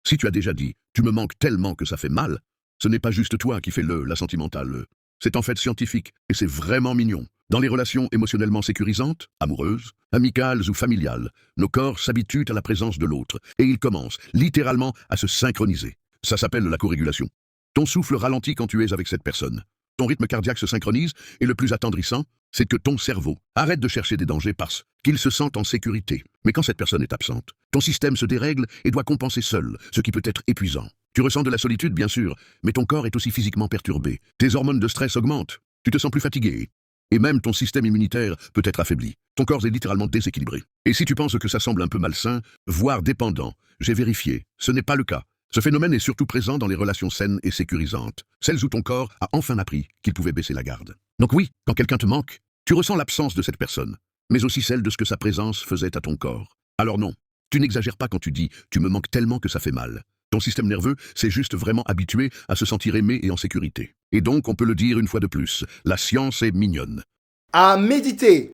Si tu as déjà dit « tu me manques tellement que ça fait mal », ce n'est pas juste toi qui fais la sentimentale. C'est en fait scientifique et c'est vraiment mignon. Dans les relations émotionnellement sécurisantes, amoureuses, amicales ou familiales, nos corps s'habituent à la présence de l'autre et ils commencent littéralement à se synchroniser. Ça s'appelle la corrégulation. Ton souffle ralentit quand tu es avec cette personne. Ton rythme cardiaque se synchronise et le plus attendrissant, c'est que ton cerveau arrête de chercher des dangers parce qu'il se sent en sécurité. Mais quand cette personne est absente, ton système se dérègle et doit compenser seul, ce qui peut être épuisant. Tu ressens de la solitude, bien sûr, mais ton corps est aussi physiquement perturbé. Tes hormones de stress augmentent, tu te sens plus fatigué. Et même ton système immunitaire peut être affaibli. Ton corps est littéralement déséquilibré. Et si tu penses que ça semble un peu malsain, voire dépendant, j'ai vérifié, ce n'est pas le cas. Ce phénomène est surtout présent dans les relations saines et sécurisantes, celles où ton corps a enfin appris qu'il pouvait baisser la garde. Donc oui, quand quelqu'un te manque, tu ressens l'absence de cette personne, mais aussi celle de ce que sa présence faisait à ton corps. Alors non, tu n'exagères pas quand tu dis « tu me manques tellement que ça fait mal ». Ton système nerveux s'est juste vraiment habitué à se sentir aimé et en sécurité. Et donc, on peut le dire une fois de plus, la science est mignonne. À méditer.